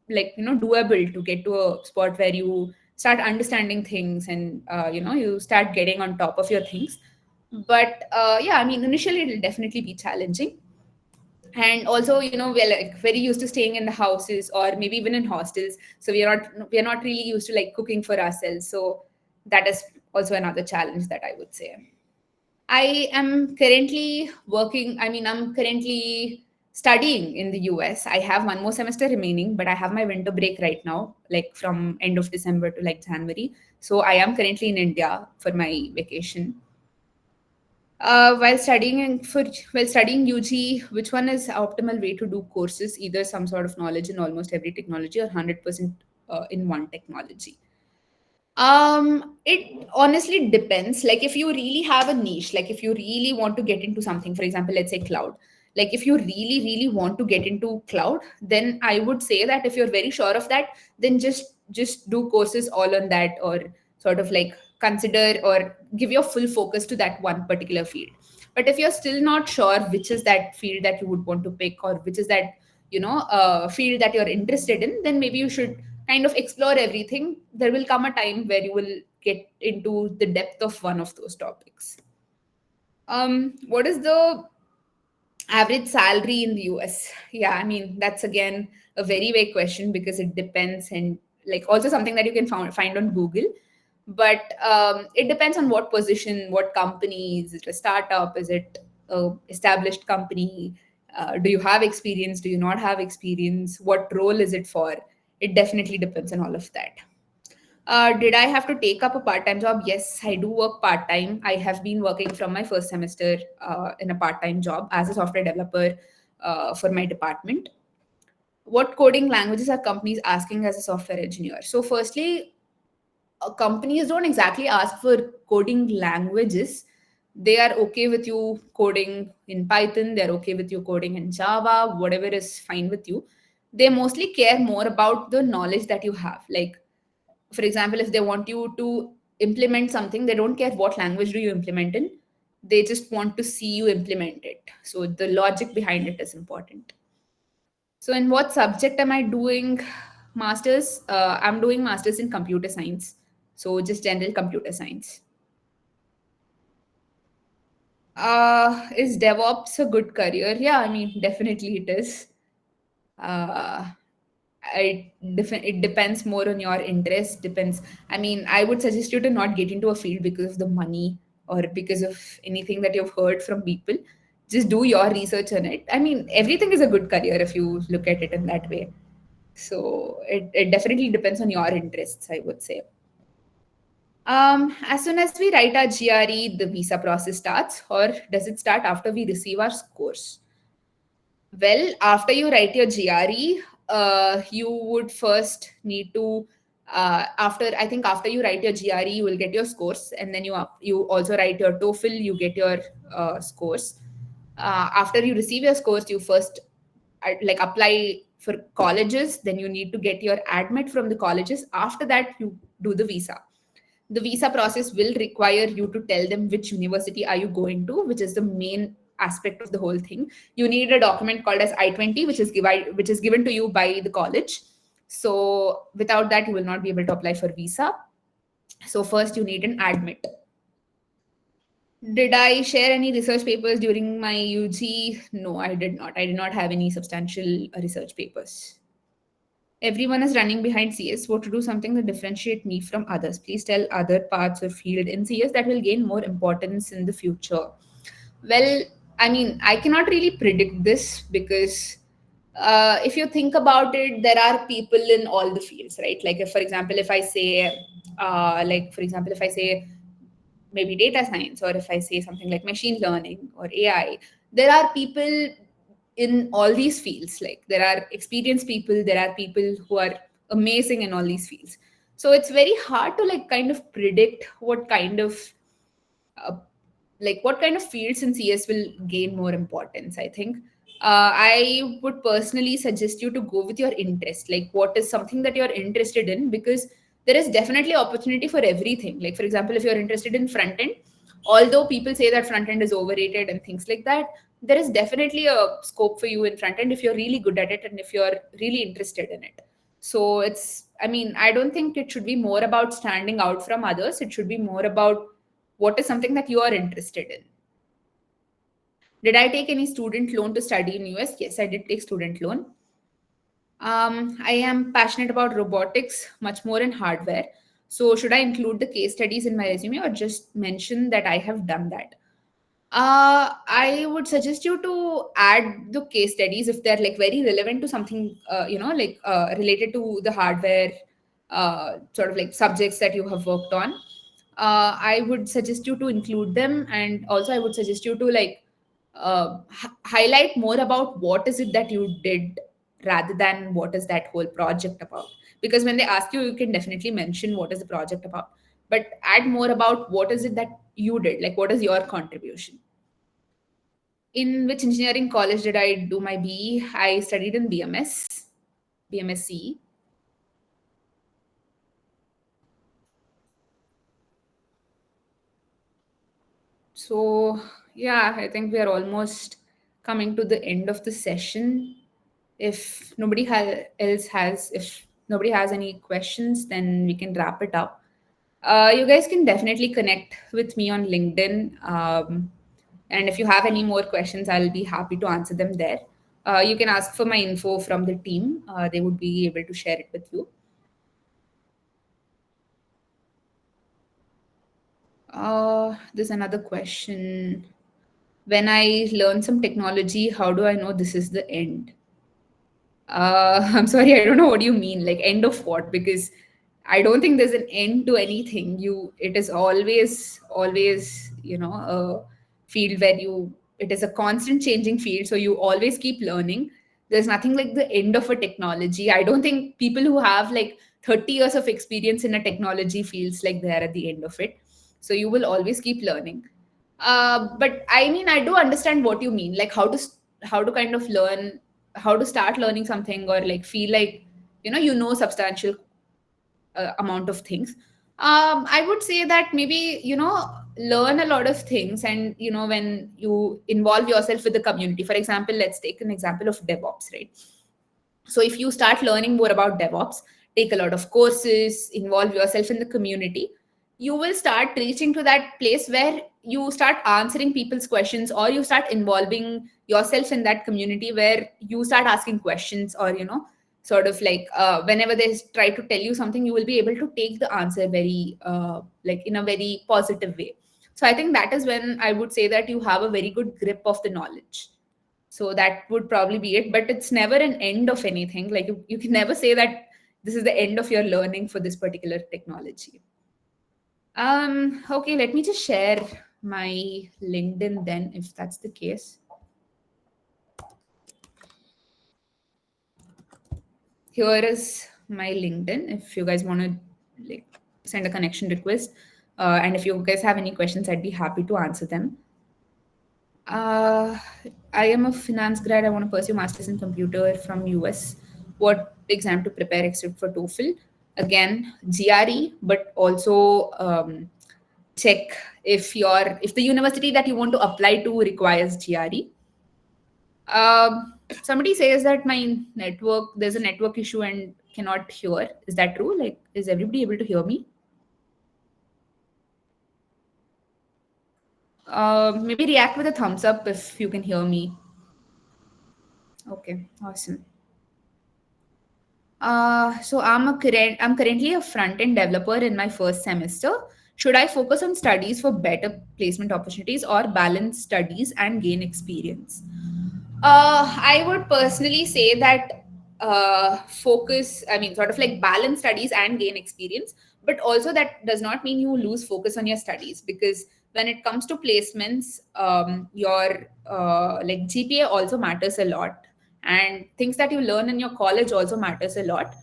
like, doable to get to a spot where you start understanding things, and, you start getting on top of your things. But yeah, I mean, initially it'll definitely be challenging. And also, we're like very used to staying in the houses or maybe even in hostels. So we are not really used to like cooking for ourselves. So that is also another challenge that I would say. I am currently working, I mean, I'm currently studying in the US. I have one more semester remaining, but I have my winter break right now, like from end of December to like January. So I am currently in India for my vacation. While studying UG, which one is optimal way to do courses? Either some sort of knowledge in almost every technology, or 100% in one technology. It honestly depends. Like if you really have a niche, like if you really want to get into something, for example, let's say cloud. Like if you really, really want to get into cloud, then I would say that if you're very sure of that, then just do courses all on that, or sort of like consider or give your full focus to that one particular field. But if you're still not sure which is that field that you would want to pick, or which is that, field that you're interested in, then maybe you should kind of explore everything. There will come a time where you will get into the depth of one of those topics. What is the average salary in the US? Yeah, I mean, that's again a very vague question because it depends, and like also something that you can find on Google. But it depends on what position, what company. Is it a startup? Is it a established company? Do you have experience? Do you not have experience? What role is it for? It definitely depends on all of that. Did I have to take up a part time job? Yes, I do work part time. I have been working from my first semester in a part time job as a software developer for my department. What coding languages are companies asking as a software engineer? So, firstly, companies don't exactly ask for coding languages. They are okay with you coding in Python, they're okay with you coding in Java, whatever is fine with you. They mostly care more about the knowledge that you have. Like, for example, if they want you to implement something, they don't care what language do you implement in. They just want to see you implement it. So the logic behind it is important. So in what subject am I doing masters? I'm doing masters in computer science. So just general computer science. Is DevOps a good career? Yeah, I mean, definitely it is. uh, it depends more on your interest. Depends. I mean, I would suggest you to not get into a field because of the money or because of anything that you've heard from people. Just do your research on it. I mean, everything is a good career if you look at it in that way. So it definitely depends on your interests, I would say. As soon as we write our GRE, the visa process starts, or does it start after we receive our scores? Well, after you write your GRE, you would first need to after you write your GRE, you will get your scores, and then you also write your TOEFL, you get your scores. After you receive your scores, you first like apply for colleges. Then you need to get your admit from the colleges. After that, you do the visa process will require you to tell them which university are you going to, which is the main aspect of the whole thing. You need a document called as I-20, which is given to you by the college. So without that, you will not be able to apply for visa. So first, you need an admit. Did I share any research papers during my UG? No, I did not. I did not have any substantial research papers. Everyone is running behind CS. What to do something that differentiate me from others? Please tell other parts or field in CS that will gain more importance in the future. Well, I mean, I cannot really predict this because if you think about it, there are people in all the fields, right? Like, if, for example, if I say maybe data science, or if I say something like machine learning or AI, there are people in all these fields. Like, there are experienced people, there are people who are amazing in all these fields. So it's very hard to like kind of predict uh, what kind of fields in CS will gain more importance. I think I would personally suggest you to go with your interest. Like, what is something that you're interested in? Because there is definitely opportunity for everything. Like, for example, if you're interested in front end, although people say that front end is overrated and things like that, there is definitely a scope for you in front end if you're really good at it and if you're really interested in it. So I mean, I don't think it should be more about standing out from others. It should be more about what is something that you are interested in. Did I take any student loan to study in US? Yes, I did take student loan. I am passionate about robotics, much more in hardware. So should I include the case studies in my resume or just mention that I have done that? I would suggest you to add the case studies if they're like very relevant to something, related to the hardware, sort of like subjects that you have worked on. I would suggest you to include them, and also I would suggest you to like highlight more about what is it that you did rather than what is that whole project about. Because when they ask you, you can definitely mention what is the project about, but add more about what is it that you did, like what is your contribution. In which engineering college did I do my BE? I studied in BMSC. So, yeah, I think we are almost coming to the end of the session. If nobody has any questions, then we can wrap it up. You guys can definitely connect with me on LinkedIn. And if you have any more questions, I'll be happy to answer them there. You can ask for my info from the team. They would be able to share it with you. There's another question. When I learn some technology, how do I know this is the end? I'm sorry, I don't know what you mean. Like, end of what? Because I don't think there's an end to anything. It is always, a field where it is a constant changing field. So you always keep learning. There's nothing like the end of a technology. I don't think people who have like 30 years of experience in a technology feels like they're at the end of it. So you will always keep learning. But I mean, I do understand what you mean. Like, how to kind of learn, how to start learning something, or like feel like substantial amount of things. I would say that maybe learn a lot of things, and when you involve yourself with the community. For example, let's take an example of DevOps, right? So if you start learning more about DevOps, take a lot of courses, involve yourself in the community, you will start reaching to that place where you start answering people's questions, or you start involving yourself in that community where you start asking questions, or sort of like whenever they try to tell you something, you will be able to take the answer very like in a very positive way. So I think that is when I would say that you have a very good grip of the knowledge. So that would probably be it, but it's never an end of anything. Like you can never say that this is the end of your learning for this particular technology. Okay, let me just share my LinkedIn then, if that's the case. Here is my LinkedIn if you guys want to like send a connection request. And if you guys have any questions, I'd be happy to answer them. Uh, I am a finance grad. I want to pursue masters in computer from US. What exam to prepare except for TOEFL? Again, GRE, but also check if the university that you want to apply to requires GRE. Somebody says that my network, there's a network issue and cannot hear. Is that true? Like, is everybody able to hear me? Maybe react with a thumbs up if you can hear me. Okay, awesome. I'm currently a front end developer in my first semester. Should I focus on studies for better placement opportunities or balance studies and gain experience? I would personally say that I mean, sort of like balance studies and gain experience, but also that does not mean you lose focus on your studies, because when it comes to placements, your like GPA also matters a lot, and things that you learn in your college also matters a lot.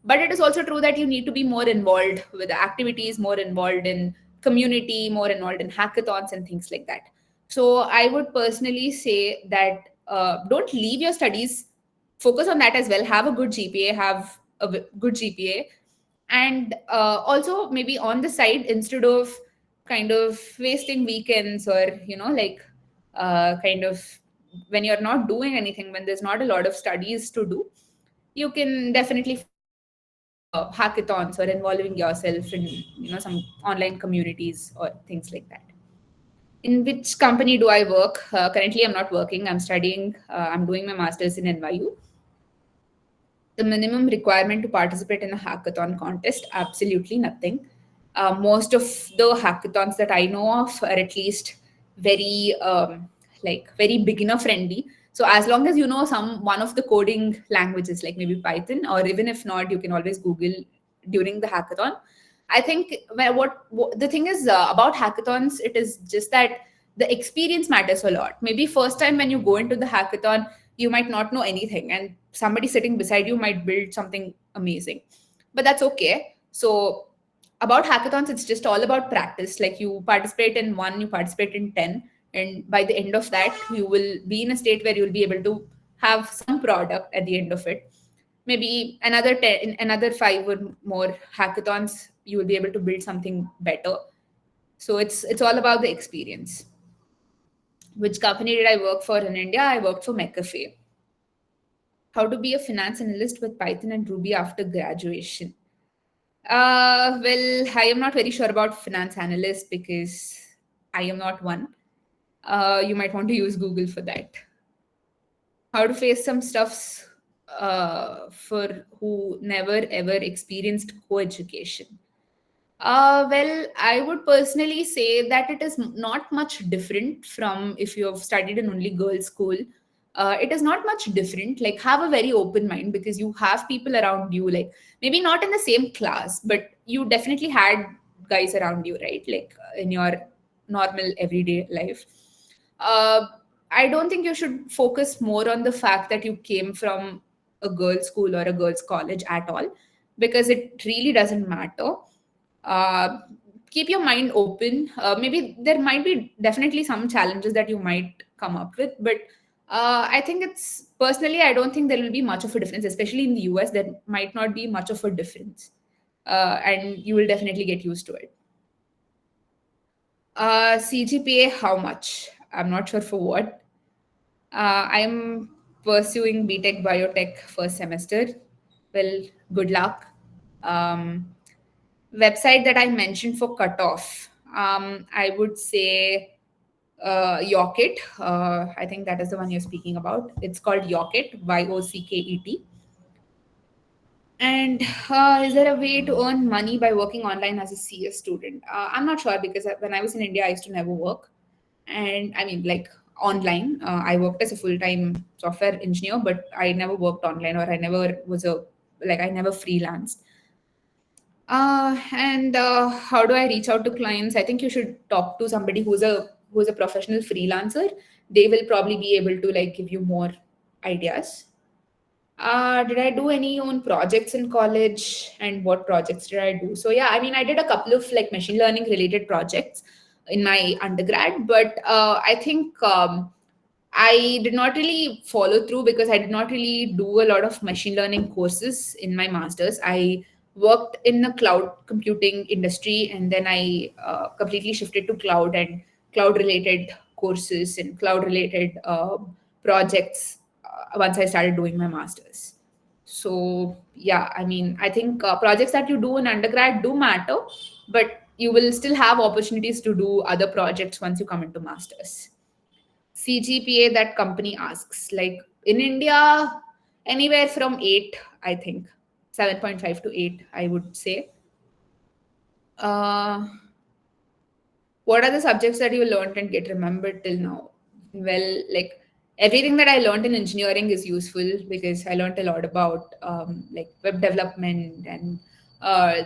But it is also true that you need to be more involved with the activities, more involved in community, more involved in hackathons and things like that. So I would personally say that don't leave your studies, focus on that as well, have a good GPA, have a good GPA, and also maybe on the side, instead of kind of wasting weekends, or like kind of when you're not doing anything, when there's not a lot of studies to do, you can definitely focus on hackathons or involving yourself in some online communities or things like that. In which company do I work? Currently, I'm not working. I'm studying. I'm doing my master's in NYU. The minimum requirement to participate in a hackathon contest? Absolutely nothing. Most of the hackathons that I know of are at least very like very beginner friendly. So as long as you know some one of the coding languages, like maybe Python, or even if not, you can always Google during the hackathon. I think what the thing is about hackathons, it is just that the experience matters a lot. Maybe first time when you go into the hackathon, you might not know anything, and somebody sitting beside you might build something amazing, but that's okay. So about hackathons, it's just all about practice. Like you participate in one, you participate in 10, and by the end of that, you will be in a state where you'll be able to have some product at the end of it. Maybe another 10, in another 5 or more hackathons, you will be able to build something better. So it's all about the experience. Which company did I work for in India? I worked for McAfee. How to be a finance analyst with Python and Ruby after graduation? Well, I am not very sure about finance analyst because I am not one. You might want to use Google for that. How to face some stuffs for who never ever experienced co-education? Well, I would personally say that it is not much different from if you have studied in only girls' school. It is not much different. Like, have a very open mind because you have people around you, like maybe not in the same class, but you definitely had guys around you, right? Like in your normal everyday life. Uh, I don't think you should focus more on the fact that you came from a girls' school or a girls' college at all, because it really doesn't matter. uh, Keep your mind open. Maybe there might be definitely some challenges that you might come up with, but I think it's personally, I don't think there will be much of a difference, especially in the US. There might not be much of a difference, and you will definitely get used to it. CGPA, how much? I'm not sure for what. I'm pursuing BTech Biotech first semester. Well, good luck. Um, Website that I mentioned for cutoff. I would say Yocket. I think that is the one you're speaking about. It's called Yocket, Yocket. And is there a way to earn money by working online as a CS student? I'm not sure because when I was in India, I used to never work. And I mean, like online, I worked as a full time software engineer, but I never worked online or I never was a like I never freelanced. And how do I reach out to clients? I think you should talk to somebody who's a professional freelancer. They will probably be able to like give you more ideas. Did I do any own projects in college and what projects did I do? So yeah, I mean, I did a couple of like machine learning related projects in my undergrad, but I think I did not really follow through because I did not really do a lot of machine learning courses in my master's. I worked in the cloud computing industry and then I completely shifted to cloud and cloud related courses and cloud related projects once I started doing my master's. So, yeah, I mean, I think projects that you do in undergrad do matter, but you will still have opportunities to do other projects once you come into master's. CGPA that company asks. Like in India, anywhere from 8, I think. 7.5 to 8, I would say. Uh, what are the subjects that you learned and get remembered till now? Well, like everything that I learned in engineering is useful because I learned a lot about like web development and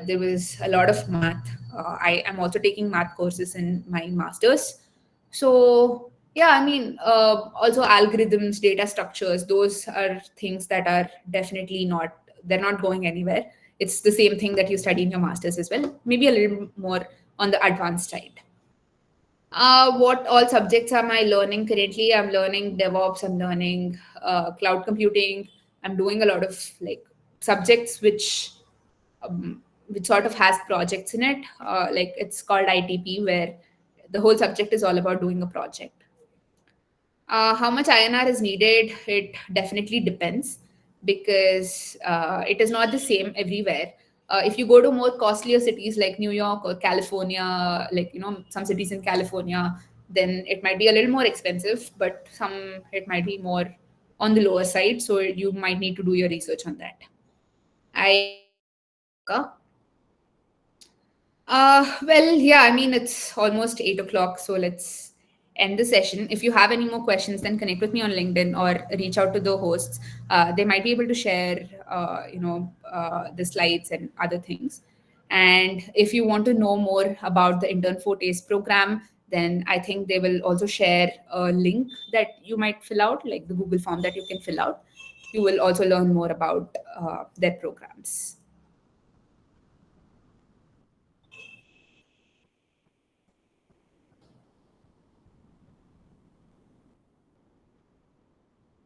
there was a lot of math. I am also taking math courses in my master's. So yeah, I mean, also algorithms, data structures, those are things that are definitely not, they're not going anywhere. It's the same thing that you study in your master's as well, maybe a little more on the advanced side. What all subjects am I learning currently? I'm learning DevOps, I'm learning cloud computing. I'm doing a lot of like subjects which sort of has projects in it. Like it's called ITP, where the whole subject is all about doing a project. How much INR is needed? It definitely depends because it is not the same everywhere. If you go to more costlier cities like New York or California, like some cities in California, then it might be a little more expensive, but some it might be more on the lower side. So you might need to do your research on that. I well, yeah, I mean, it's almost 8 o'clock, so let's end the session. If you have any more questions, then connect with me on LinkedIn or reach out to the hosts. They might be able to share, the slides and other things. And if you want to know more about the IntrnForte's program, then I think they will also share a link that you might fill out, like the Google form that you can fill out. You will also learn more about their programs.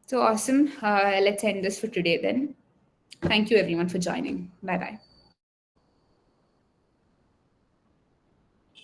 So awesome. Let's end this for today then. Thank you everyone for joining. Bye bye.